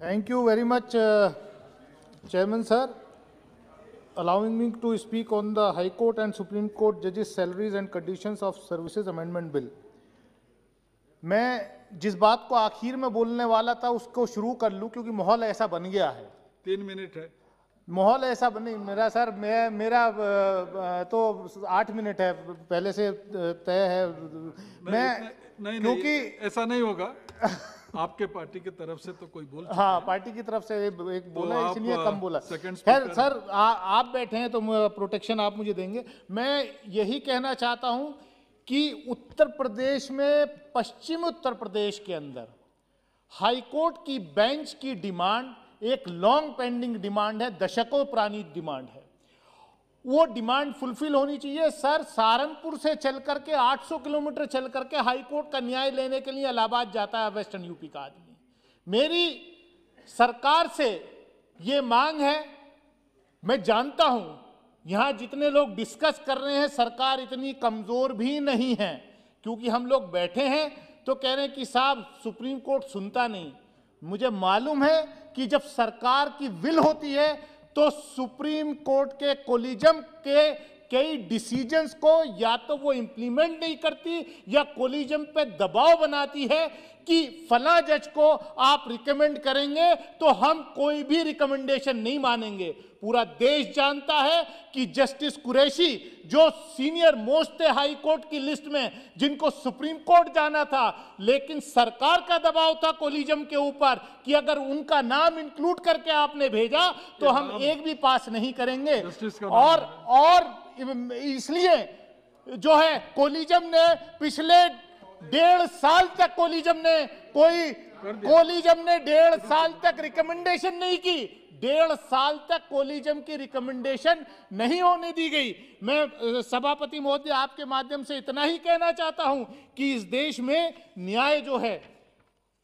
Thank you very much, Chairman sir, allowing me to speak on the High Court and Supreme Court judges' salaries and conditions of services amendment bill. मैं जिस बात को आखिर में बोलने वाला था उसको शुरू कर लूं क्योंकि माहौल ऐसा बन गया है। 3 मिनट है। माहौल ऐसा बने मेरा सर, मेरा तो 8 मिनट है पहले से तय है। नहीं, क्योंकि ऐसा नहीं होगा। आपके पार्टी की तरफ से तो कोई बोल हाँ, पार्टी की तरफ से एक बोला तो इसलिए कम बोला। खैर सर, आप बैठे हैं तो प्रोटेक्शन आप मुझे देंगे। मैं यही कहना चाहता हूं कि उत्तर प्रदेश में, पश्चिम उत्तर प्रदेश के अंदर हाई कोर्ट की बेंच की डिमांड एक लॉन्ग पेंडिंग डिमांड है, दशकों पुरानी डिमांड है। वो डिमांड फुलफिल होनी चाहिए। सर, सहारनपुर से चल करके 800 किलोमीटर चल करके हाई कोर्ट का न्याय लेने के लिए इलाहाबाद जाता है वेस्टर्न यूपी का आदमी। मेरी सरकार से ये मांग है, मैं जानता हूं यहां जितने लोग डिस्कस कर रहे हैं सरकार इतनी कमजोर भी नहीं है, क्योंकि हम लोग बैठे हैं तो कह रहे हैं कि साहब सुप्रीम कोर्ट सुनता नहीं। मुझे मालूम है कि जब सरकार की विल होती है तो सुप्रीम कोर्ट के कोलिजम के कई डिसीजंस को या तो वो इंप्लीमेंट नहीं करती या कोलिजम पे दबाव बनाती है कि फला जज को आप रिकमेंड करेंगे तो हम कोई भी रिकमेंडेशन नहीं मानेंगे। पूरा देश जानता है कि जस्टिस कुरैशी जो सीनियर मोस्ट थे हाई कोर्ट की लिस्ट में, जिनको सुप्रीम कोर्ट जाना था, लेकिन सरकार का दबाव था कोलिजम के ऊपर कि अगर उनका नाम इंक्लूड करके आपने भेजा तो हम एक भी पास नहीं करेंगे। और इसलिए जो है कोलिजम ने पिछले 1.5 साल तक कोलिजम ने 1.5 साल तक रिकमेंडेशन नहीं की। 1.5 साल तक कोलिजम की रिकमेंडेशन नहीं होने दी गई। मैं सभापति महोदय आपके माध्यम से इतना ही कहना चाहता हूं कि इस देश में न्याय जो है,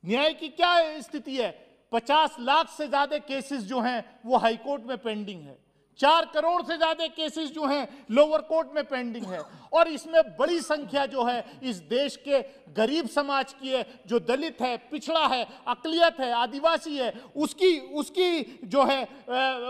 न्याय की क्या स्थिति है। 50 लाख से ज्यादा केसेस जो हैं वो हाई कोर्ट में पेंडिंग है। 4 करोड़ से ज्यादा केसेस जो हैं लोअर कोर्ट में पेंडिंग है। और इसमें बड़ी संख्या जो है इस देश के गरीब समाज की है, जो दलित है, पिछड़ा है, अकलियत है, आदिवासी है, उसकी जो है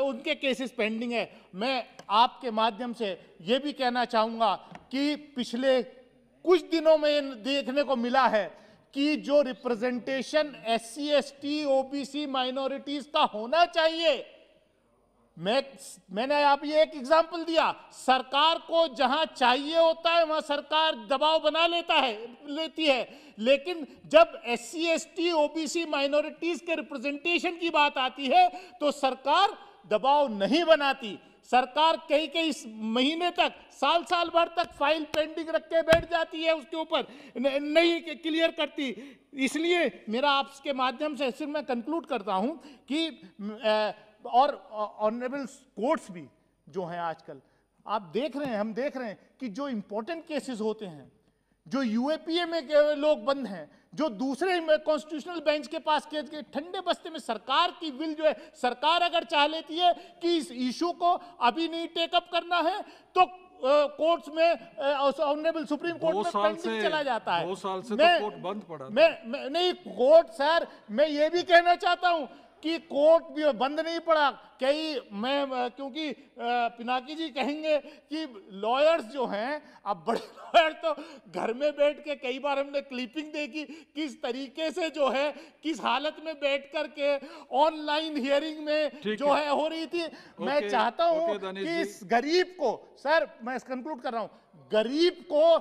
उनके केसेस पेंडिंग है। मैं आपके माध्यम से ये भी कहना चाहूंगा कि पिछले कुछ दिनों में देखने को मिला है कि जो representation SC ST OBC minorities का होना चाहिए, मैंने आप ये एक एग्जांपल दिया। सरकार को जहां चाहिए होता है वहां सरकार दबाव बना लेती है, लेकिन जब SC ST OBC माइनॉरिटीज के रिप्रेजेंटेशन की बात आती है तो सरकार दबाव नहीं बनाती। सरकार कई महीने तक, साल भर तक फाइल पेंडिंग रख के बैठ जाती है, उसके ऊपर नहीं क्लियर करती। इसलिए मेरा आपके माध्यम से सिर्फ मैं कंक्लूड करता हूं कि और ऑनरेबल कोर्ट्स भी जो हैं आजकल आप देख रहे हैं, हम देख रहे हैं कि जो इंपॉर्टेंट केसेस होते हैं, जो UAPA में लोग बंद हैं, जो दूसरे कॉन्स्टिट्यूशनल बेंच के पास केस के ठंडे बस्ते में सरकार की विल जो है, सरकार अगर चाह लेती है कि इस इशू को अभी नहीं टेकअप करना है तो कोर्ट्स में ऑनरेबल सुप्रीम कोर्ट में पेंडिंग चला जाता है। 2 साल से तो कोर्ट बंद पड़ा। मैं नहीं, कोर्ट सर, मैं ये भी कहना चाहता हूं कि कोर्ट भी बंद नहीं पड़ा। क्योंकि पिनाकी जी कहेंगे कि लॉयर्स जो हैं, अब बड़े लॉयर तो घर में बैठ के, कई बार हमने क्लिपिंग देखी किस तरीके से जो है, किस हालत में बैठ करके ऑनलाइन हियरिंग में जो है हो रही थी। मैं चाहता हूं कि इस गरीब को, सर मैं कंक्लूड कर रहा हूं, गरीब को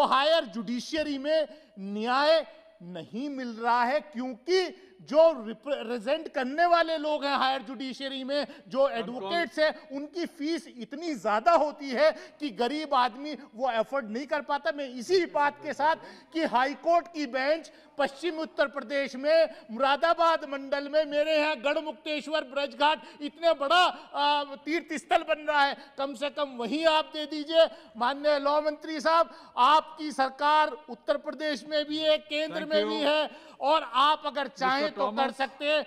हायर जुडिशियरी में न्याय नहीं मिल रहा है, क्योंकि जो रिप्रेजेंट करने वाले लोग हैं हायर जुडिशियरी में, जो एडवोकेट्स हैं, उनकी फीस इतनी ज्यादा होती है कि गरीब आदमी वो एफोर्ड नहीं कर पाता। मैं इसी बात के साथ कि हाई कोर्ट की बेंच पश्चिम उत्तर प्रदेश में मुरादाबाद मंडल में, मेरे यहाँ गढ़मुक्तेश्वर ब्रजघाट इतने बड़ा तीर्थ स्थल बन रहा है, कम से कम वहीं आप दे दीजिए। माननीय लॉ मंत्री साहब, आपकी सरकार उत्तर प्रदेश में भी है, केंद्र में भी है, और आप अगर चाहें तो कर सकते हैं।